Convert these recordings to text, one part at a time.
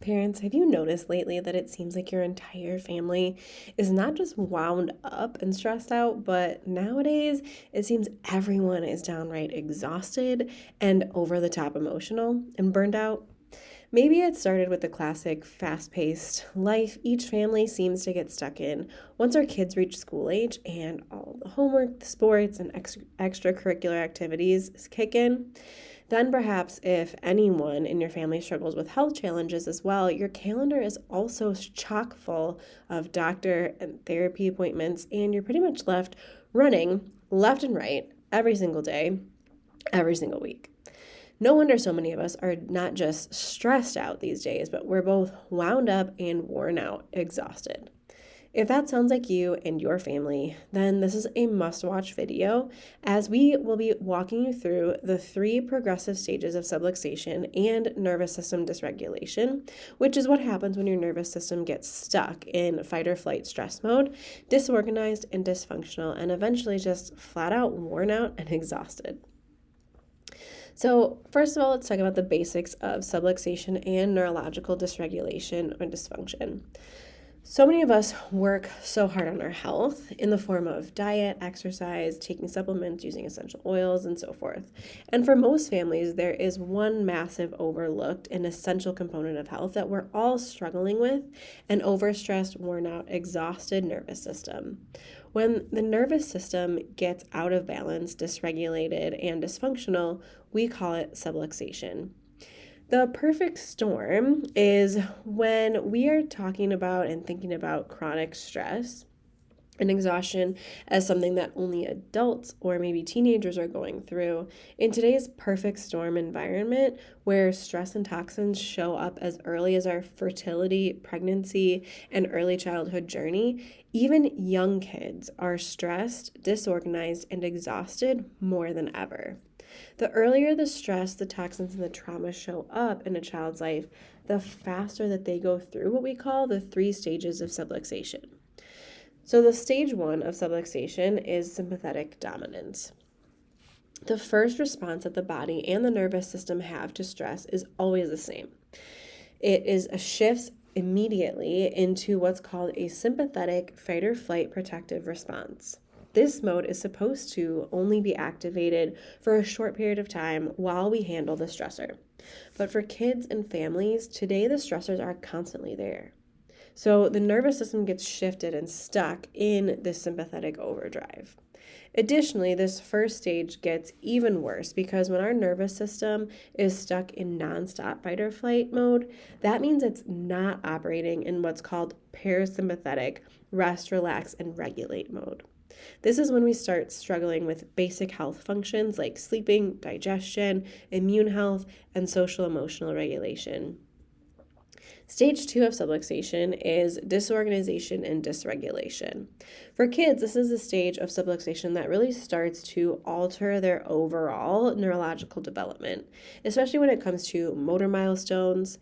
Parents, have you noticed lately that it seems like your entire family is not just wound up and stressed out, but nowadays it seems everyone is downright exhausted and over the top emotional and burned out? Maybe it started with the classic fast paced life each family seems to get stuck in once our kids reach school age and all the homework, the sports, and extracurricular activities kick in. Then, perhaps if anyone in your family struggles with health challenges as well, your calendar is also chock full of doctor and therapy appointments, and you're pretty much left running left and right every single day, every single week. No wonder so many of us are not just stressed out these days, but we're both wound up and worn out, exhausted. If that sounds like you and your family, then this is a must-watch video as we will be walking you through the 3 progressive stages of subluxation and nervous system dysregulation, which is what happens when your nervous system gets stuck in fight or flight stress mode, disorganized and dysfunctional, and eventually just flat out worn out and exhausted. So first of all, let's talk about the basics of subluxation and neurological dysregulation or dysfunction. So many of us work so hard on our health in the form of diet, exercise, taking supplements, using essential oils, and so forth. And for most families, there is one massive overlooked and essential component of health that we're all struggling with: an overstressed, worn out, exhausted nervous system. When the nervous system gets out of balance, dysregulated, and dysfunctional, we call it subluxation. The perfect storm is when we are talking about and thinking about chronic stress and exhaustion as something that only adults or maybe teenagers are going through. In today's perfect storm environment, where stress and toxins show up as early as our fertility, pregnancy, and early childhood journey, even young kids are stressed, disorganized, and exhausted more than ever. The earlier the stress, the toxins, and the trauma show up in a child's life, the faster that they go through what we call the 3 stages of subluxation. So the stage 1 of subluxation is sympathetic dominance. The first response that the body and the nervous system have to stress is always the same. It is a shift immediately into what's called a sympathetic fight or flight protective response. This mode is supposed to only be activated for a short period of time while we handle the stressor. But for kids and families, today the stressors are constantly there. So the nervous system gets shifted and stuck in this sympathetic overdrive. Additionally, this first stage gets even worse because when our nervous system is stuck in nonstop fight or flight mode, that means it's not operating in what's called parasympathetic rest, relax, and regulate mode. This is when we start struggling with basic health functions like sleeping, digestion, immune health, and social emotional regulation. Stage 2 of subluxation is disorganization and dysregulation. For kids, this is a stage of subluxation that really starts to alter their overall neurological development, especially when it comes to motor milestones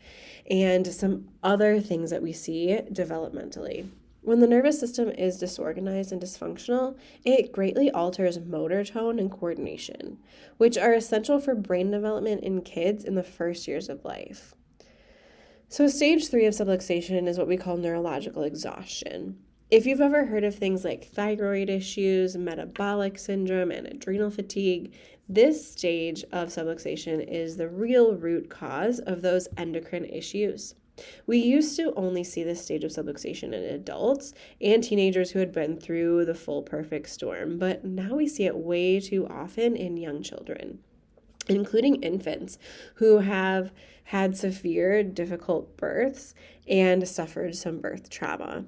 and some other things that we see developmentally. When the nervous system is disorganized and dysfunctional, it greatly alters motor tone and coordination, which are essential for brain development in kids in the first years of life. So stage 3 of subluxation is what we call neurological exhaustion. If you've ever heard of things like thyroid issues, metabolic syndrome, and adrenal fatigue, this stage of subluxation is the real root cause of those endocrine issues. We used to only see this stage of subluxation in adults and teenagers who had been through the full perfect storm, but now we see it way too often in young children, including infants who have had severe, difficult births and suffered some birth trauma.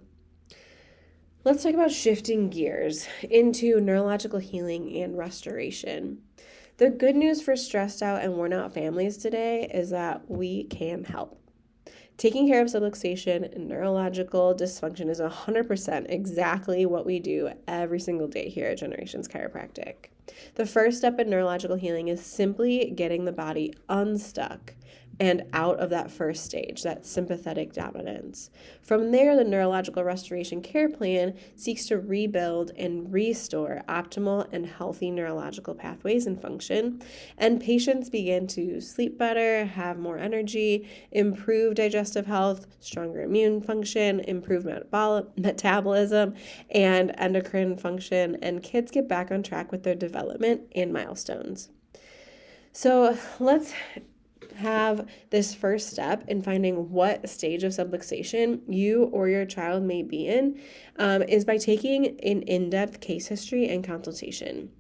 Let's talk about shifting gears into neurological healing and restoration. The good news for stressed out and worn out families today is that we can help. Taking care of subluxation and neurological dysfunction is 100% exactly what we do every single day here at Generations Chiropractic. The first step in neurological healing is simply getting the body unstuck, and out of that first stage, that sympathetic dominance. From there, the neurological restoration care plan seeks to rebuild and restore optimal and healthy neurological pathways and function, and patients begin to sleep better, have more energy, improve digestive health, stronger immune function, improve metabolism, and endocrine function, and kids get back on track with their development and milestones. So let's have this first step in finding what stage of subluxation you or your child may be in is by taking an in-depth case history and consultation.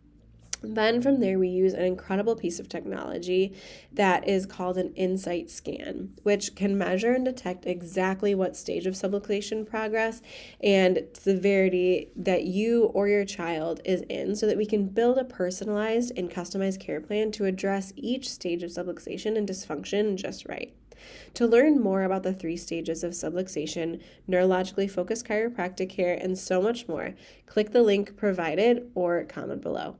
Then from there, we use an incredible piece of technology that is called an insight scan, which can measure and detect exactly what stage of subluxation progress and severity that you or your child is in, so that we can build a personalized and customized care plan to address each stage of subluxation and dysfunction just right. To learn more about the 3 stages of subluxation, neurologically focused chiropractic care, and so much more, click the link provided or comment below.